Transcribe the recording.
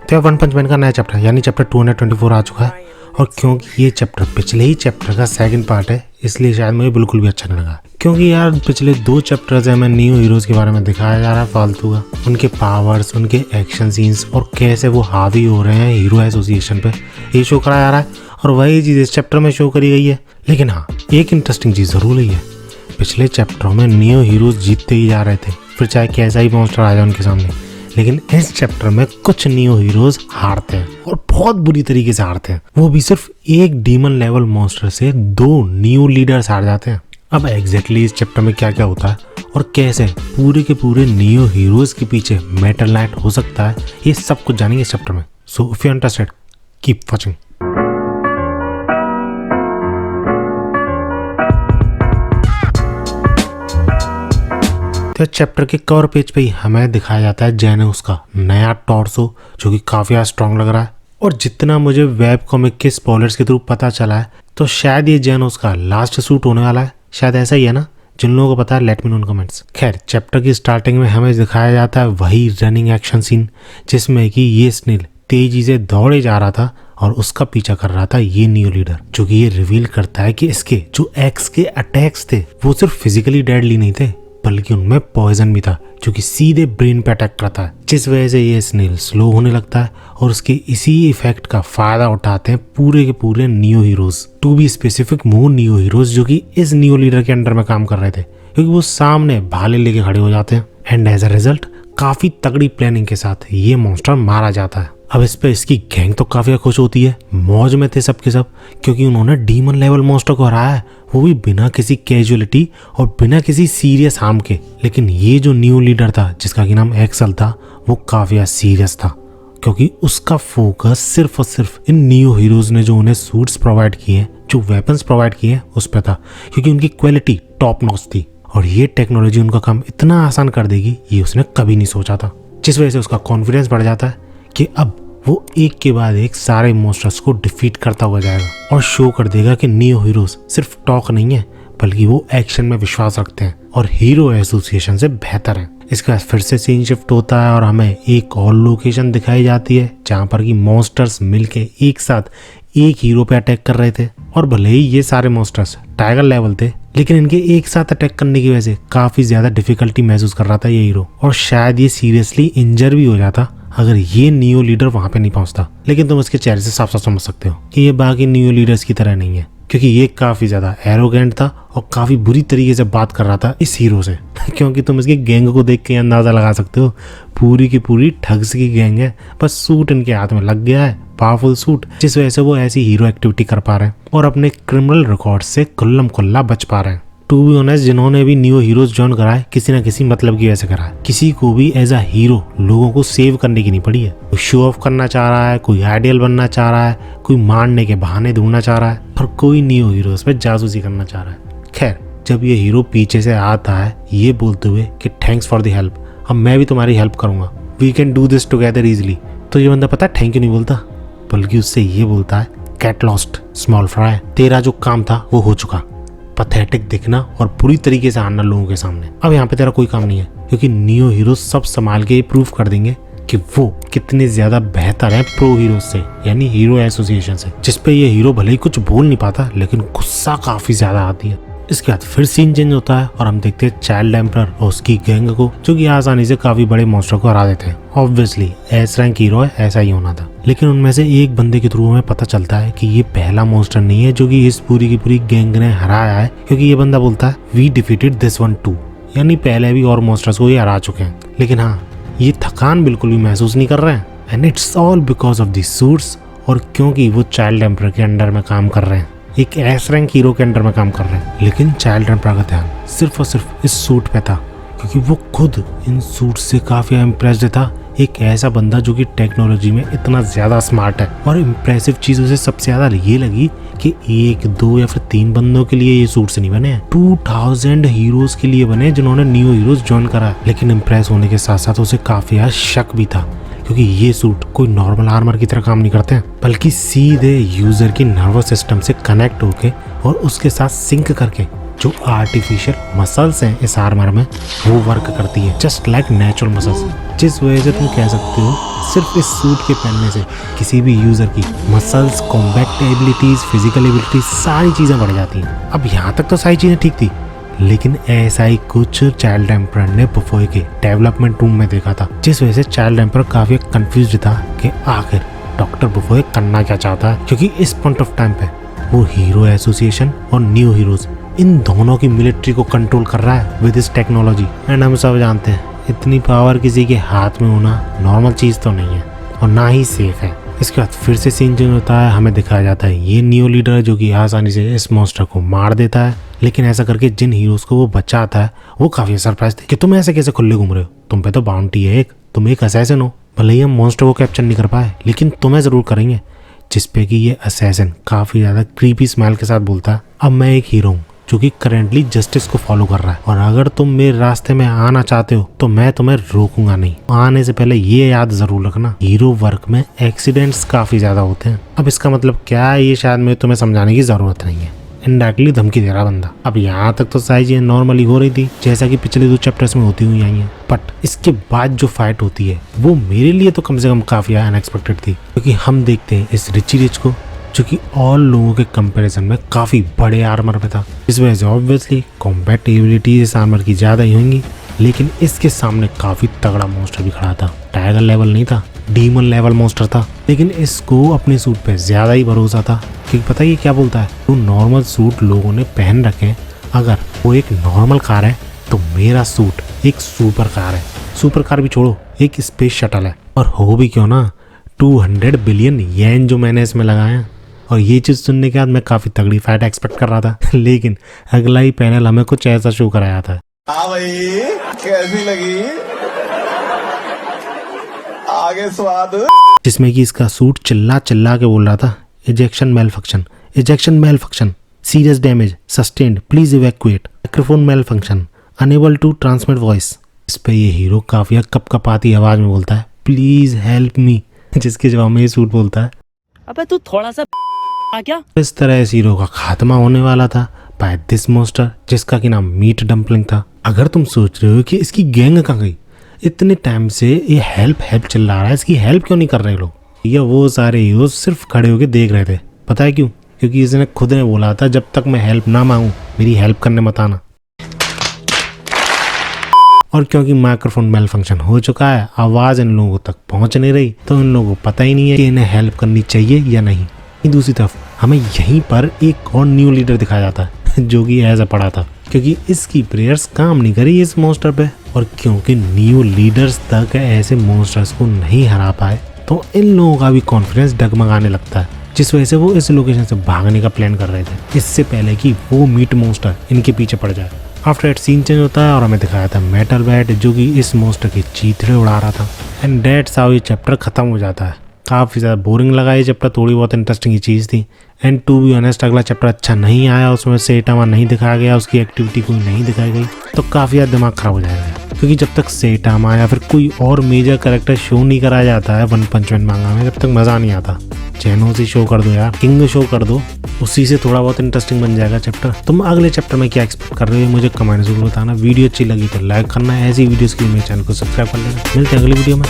तो यार वन पंच मैन का नया चैप्टर यानी चैप्टर 224 आ चुका है। और क्योंकि ये चैप्टर पिछले ही चैप्टर का सेकंड पार्ट है, इसलिए शायद मुझे बिल्कुल भी अच्छा नहीं लगा। क्योंकि यार पिछले 2 चैप्टर्स है हमें न्यू हीरोज के बारे में दिखाया जा रहा है फालतू का, उनके पावर्स, उनके एक्शन सीन्स और कैसे वो हावी हो रहे हैं हीरो एसोसिएशन पे, ये शो कराया जा रहा है। और वही चीज़ इस चैप्टर में शो करी गई है। लेकिन हाँ, एक इंटरेस्टिंग चीज़ ज़रूर हुई है, पिछले चैप्टरों में न्यू हीरोज जीतते ही जा रहे थे, फिर चाहे कैसा ही मॉन्स्टर आ जाए उनके सामने। लेकिन इस चैप्टर में कुछ न्यू हीरोज हारते हैं और बहुत बुरी तरीके से हारते हैं, वो भी सिर्फ एक डीमन लेवल मॉन्स्टर से 2 न्यू लीडर्स हार जाते हैं। अब एग्जैक्टली इस चैप्टर में क्या क्या होता है और कैसे पूरे के पूरे न्यू हीरोज के पीछे मेटल नाइट हो सकता है, ये सब कुछ जानेंगे इस चैप्टर में। So if you interested keep watching. तो चैप्टर के कवर पेज पे ही हमें दिखाया जाता है जेनोस का नया टॉर्सो, जो कि काफी स्ट्रॉन्ग लग रहा है। और जितना मुझे वेब कॉमिक के स्पॉयलर्स के थ्रू पता चला है, तो शायद ये जेनोस का लास्ट सूट होने वाला है, शायद ऐसा ही है ना। जिन लोगों को पता है लेट मी नो इन कमेंट्स। खैर, चैप्टर की स्टार्टिंग में हमें दिखाया जाता है वही रनिंग एक्शन सीन, जिसमें कि ये स्नेल तेजी से दौड़े जा रहा था और उसका पीछा कर रहा था ये न्यू लीडर, जो कि ये रिवील करता है कि इसके जो एक्स के अटैक्स थे वो सिर्फ फिजिकली डेडली नहीं थे, बल्कि उनमें पॉइजन भी था, जो कि सीधे ब्रेन पे अटैक करता है, जिस वजह से ये स्नेल स्लो होने लगता है। और उसके इसी इफेक्ट का फायदा उठाते हैं पूरे के पूरे new heroes, to be specific वो न्यू हीरोज जो कि इस न्यू लीडर के अंडर में काम कर रहे थे, क्योंकि वो सामने भाले लेके खड़े हो जाते हैं। एंड एज अ रिजल्ट काफी तगड़ी प्लानिंग के साथ ये मॉन्स्टर मारा जाता है। अब इस पे इसकी गैंग तो काफी खुश होती है, मौज में थे सबके सब, क्योंकि उन्होंने डीमन लेवल मॉन्स्टर को हराया है, वो भी बिना किसी कैजुअलिटी और बिना किसी सीरियस हार्म के। लेकिन ये जो न्यू लीडर था जिसका कि नाम एक्सल था, वो काफी सीरियस था, क्योंकि उसका फोकस सिर्फ और सिर्फ इन न्यू हीरोज ने जो उन्हें सूट्स प्रोवाइड किए, जो वेपन्स प्रोवाइड किए हैं, उस पर था, क्योंकि उनकी क्वालिटी टॉप नॉच थी और ये टेक्नोलॉजी उनका काम इतना आसान कर देगी ये उसने कभी नहीं सोचा था। जिस वजह से उसका कॉन्फिडेंस बढ़ जाता है कि अब वो एक के बाद एक सारे मॉन्स्टर्स को डिफीट करता हुआ जाएगा और शो कर देगा कि न्यू हीरोज सिर्फ टॉक नहीं है, बल्कि वो एक्शन में विश्वास रखते हैं और हीरो एसोसिएशन से बेहतर है। इसके बाद फिर से सीन शिफ्ट होता है और हमें एक और लोकेशन दिखाई जाती है, जहाँ पर कि मॉन्स्टर्स मिलके एक साथ एक हीरो पे अटैक कर रहे थे। और भले ही ये सारे मॉन्स्टर्स टाइगर लेवल थे, लेकिन इनके एक साथ अटैक करने की वजह से काफी ज्यादा डिफिकल्टी महसूस कर रहा था ये हीरो, और शायद ये सीरियसली इंजर भी हो जाता अगर ये न्यू लीडर वहां पे नहीं पहुंचता। लेकिन तुम इसके चेहरे से साफ साफ समझ सकते हो कि ये बाकी न्यू लीडर्स की तरह नहीं है, क्योंकि ये काफी ज्यादा एरोगेंट था और काफी बुरी तरीके से बात कर रहा था इस हीरो से। क्योंकि तुम इसकी गैंग को देख के अंदाजा लगा सकते हो, पूरी की पूरी ठग्स की गैंग है, बस सूट इनके हाथ में लग गया है, पावरफुल सूट, जिस वजह से वो ऐसी हीरो एक्टिविटी कर पा रहे हैं और अपने क्रिमिनल रिकॉर्ड से खुल्लम खुल्ला बच पा रहे हैं। टू बी ऑनेस्ट, जिन्होंने भी न्यू हीरोज ज्वाइन करा है, किसी ना किसी मतलब की वजह से करा है। किसी को भी एज अ हीरो लोगों को सेव करने की नहीं पड़ी है। कोई शो ऑफ करना चाह रहा है, कोई आइडियल बनना चाह रहा है, कोई मारने के बहाने ढूंढना चाह रहा है, और कोई न्यू हीरोज पे जासूसी करना चाह रहा है। खैर, जब ये हीरो पीछे से आता है ये बोलते हुए कि थैंक्स फॉर द हेल्प, अब मैं भी तुम्हारी हेल्प करूंगा, we can do this together easily, तो ये बंदा पता है थैंक यू नहीं बोलता, बल्कि उससे ये बोलता है गेट लॉस्ट स्मॉल फ्राई, तेरा जो काम था वो हो चुका। पैथेटिक दिखना और पूरी तरीके से आना लोगों के सामने, अब यहाँ पे तेरा कोई काम नहीं है, क्योंकि न्यू हीरो सब संभाल के प्रूव कर देंगे कि वो कितने ज्यादा बेहतर हैं प्रो हीरो से, यानी हीरो एसोसिएशन से, जिसपे ये हीरो भले ही कुछ बोल नहीं पाता, लेकिन गुस्सा काफी ज्यादा आती है। इसके बाद फिर सीन चेंज होता है और हम देखते हैं चाइल्ड एम्परर और उसकी गैंग को, जो कि आसानी से काफी बड़े मॉन्स्टर को हरा देते हैं। ऑब्वियसली एस रैंक हीरो है, ऐसा ही होना था। लेकिन उनमें से एक बंदे के थ्रू हमें पता चलता है कि ये पहला मॉन्स्टर नहीं है जो कि इस पूरी की पूरी गैंग ने हराया है, क्योंकि ये बंदा बोलता है we defeated this one too, यानी पहले भी और मॉन्स्टर्स को ये हरा चुके हैं। लेकिन हाँ, ये थकान बिल्कुल भी महसूस नहीं कर रहे हैं, and it's all because of the suits, और क्योंकि वो चाइल्ड एम्परर के अंडर में काम कर रहे हैं, एक एस रैंक हीरो के अंडर में काम कर रहे हैं। लेकिन चाइल्ड एम्परर का ध्यान सिर्फ और सिर्फ इस सूट पे था, क्योंकि वो खुद इन सूट से काफी इम्प्रेस्ड था। एक ऐसा बंदा जो कि टेक्नोलॉजी में इतना ज्यादा स्मार्ट है, और इम्प्रेसिव चीज उसे सबसे ज्यादा ये लगी कि 1, 2 या फिर 3 बंदों के लिए ये सूट्स नहीं बने हैं, 2000 हीरोज के लिए बने जिन्होंने न्यू हीरोज ज्वाइन करा। लेकिन इम्प्रेस होने के साथ साथ उसे काफी शक भी था, क्योंकि ये सूट कोई नॉर्मल आर्मर की तरह काम नहीं करते हैं, बल्कि सीधे यूजर की नर्वस सिस्टम से कनेक्ट होके और उसके साथ सिंक करके जो आर्टिफिशियल मसल्स हैं इस आर्मर में वो वर्क करती है जस्ट लाइक नेचुरल मसल्स, जिस वजह से तुम कह सकते हो सिर्फ इस सूट के पहनने से किसी भी यूजर की muscles, combat abilities, physical abilities सारी चीजें बढ़ जाती हैं। अब यहाँ तक तो सारी चीजें ठीक थी, लेकिन ऐसा ही कुछ चाइल्ड एम्परर ने बुफोय के डेवलपमेंट रूम में देखा था, जिस वजह से चाइल्ड एम्परर काफी कंफ्यूज था कि आखिर डॉक्टर बुफोय करना क्या चाहता है। क्योंकि इस पॉइंट ऑफ टाइम पे वो हीरो एसोसिएशन और न्यू हीरोज इन दोनों की मिलिट्री को कंट्रोल कर रहा है विद इस टेक्नोलॉजी। एंड हम सब जानते हैं इतनी पावर किसी के हाथ में होना नॉर्मल चीज तो नहीं है और ना ही सेफ है। इसके बाद फिर से सीन चेंज होता है, हमें दिखाया जाता है ये न्यू लीडर है जो कि आसानी से इस मॉन्स्टर को मार देता है। लेकिन ऐसा करके जिन हीरोज को वो बचाता है वो काफी सरप्राइज थे कि तुम ऐसे कैसे खुले घूम रहे हो, तुम पे तो बाउंटी है एक, तुम एक असैसिन हो। भले ही हम मॉन्स्टर को कैप्चर नहीं कर पाए लेकिन तुम्हें जरूर करेंगे। जिसपे कि ये असैसिन काफी ज्यादा क्रीपी स्माइल के साथ बोलता है, अब मैं एक हीरो हूँ जो कि करेंटली जस्टिस को फॉलो कर रहा है और अगर तुम मेरे रास्ते में आना चाहते हो तो मैं तुम्हें रोकूंगा नहीं। आने से पहले ये याद जरूर रखना हीरो वर्क में एक्सीडेंट्स काफी ज्यादा होते हैं। अब इसका मतलब क्या है ये शायद मैं तुम्हें समझाने की जरूरत नहीं है, इनडायरेक्टली धमकी दे रहा बंदा। अब यहाँ तक तो सारी चीजें नॉर्मली हो रही थी जैसा कि पिछले 2 चैप्टर्स में होती हुई आई हैं, बट इसके बाद जो फाइट होती है वो मेरे लिए तो कम से कम काफी अनएक्सपेक्टेड थी। क्योंकि हम देखते हैं इस रिची रिच को जो कि और लोगों के कंपैरिजन में काफी बड़े आर्मर में था। इस वजह से ऑब्वियसली कॉम्बैट एबिलिटी इस आर्मर की ज्यादा ही होंगी, लेकिन इसके सामने काफी तगड़ा मॉन्स्टर भी खड़ा था। टाइगर लेवल नहीं था, डीमन लेवल मॉन्स्टर था, लेकिन इसको अपने सूट पे ज्यादा ही भरोसा था। क्योंकि पता है ये क्या बोलता है, तो नॉर्मल सूट लोगों ने पहन रखे हैं, अगर वो एक नॉर्मल कार है तो मेरा सूट एक सुपर कार है। सुपर कार भी छोड़ो, एक स्पेस शटल है। और हो भी क्यों ना 200 बिलियन येन जो मैंने इसमें लगाए हैं। और ये चीज सुनने के बाद मैं काफी तगड़ी फाइट एक्सपेक्ट कर रहा था, लेकिन अगला ही पैनल हमें कुछ ऐसा शो कराया था। हाँ भाई कैसी लगी आगे स्वाद, जिसमें कि इसका सूट चिल्ला चिल्ला के बोल रहा था, ejection malfunction, serious damage sustained, please evacuate, microphone malfunction, unable to transmit voice. इस पे ये हीरो काफी कपकपाती आवाज में बोलता है, प्लीज हेल्प मी, जिसके जवाब में ये सूट बोलता है, अबे तू थोड़ा सा क्या। इस तरह इस हीरो का खात्मा होने वाला था बाय दिस मॉन्स्टर जिसका कि नाम मीट डम्पलिंग था। अगर तुम सोच रहे हो कि इसकी गैंग कहाँ गई, इतने टाइम से ये हेल्प चिल्ला रहा है, इसकी हेल्प क्यों नहीं कर रहे लोग। ये वो सारे हीरो सिर्फ खड़े होके देख रहे थे। पता है क्यों? क्योंकि इसने खुद ने बोला था जब तक मैं हेल्प ना मांगू मेरी हेल्प करने मत आना। और क्योंकि माइक्रोफोन मेल फंक्शन हो चुका है, आवाज इन लोगों तक पहुंच नहीं रही, तो इन लोगों को पता ही नहीं है कि इन्हें हेल्प करनी चाहिए या नहीं। दूसरी तरफ हमें यहीं पर एक और न्यू लीडर दिखाया जाता है जो कि ऐसा पड़ा था, क्योंकि इसकी प्रेयर्स काम नहीं करी इस मॉन्स्टर पे। और क्योंकि न्यू लीडर्स तक ऐसे मॉन्स्टर्स को नहीं हरा पाए, तो इन लोगों का भी कॉन्फिडेंस डगमगाने लगता है, जिस वजह से वो इस लोकेशन से भागने का प्लान कर रहे थे इससे पहले कि वो मीट मॉन्स्टर इनके पीछे पड़ जाए। आफ्टर एट सीन चेंज होता है और हमें दिखाया था मेटल बैट जो कि इस मॉन्स्टर के चीथड़े उड़ा रहा था। एंड दैट्स हाउ ये चैप्टर खत्म हो जाता है। काफ़ी ज़्यादा बोरिंग लगा ये चैप्टर, थोड़ी बहुत इंटरेस्टिंग की चीज़ थी। एंड टू बी ऑनेस्ट अगला चैप्टर अच्छा नहीं आया, उसमें सेटामा नहीं दिखाया गया, उसकी एक्टिविटी कोई नहीं दिखाई गई, तो काफ़ी ज़्यादा दिमाग खराब हो जाएगा। क्योंकि जब तक सेटामा या फिर कोई और मेजर कैरेक्टर शो नहीं कराया जाता है वन पंच मैन मांगा में, जब तक मज़ा नहीं आता। चैनो से शो कर दो यार, किंग शो कर दो, उसी से थोड़ा बहुत इंटरेस्टिंग बन जाएगा चैप्टर। तुम अगले चैप्टर में क्या एक्सपेक्ट कर रहे हो मुझे कमेंट जरूर बताना। वीडियो अच्छी लगी तो लाइक करना, ऐसी वीडियोस के लिए मेरे चैनल को सब्सक्राइब कर लेना। मिलते हैं अगली वीडियो में।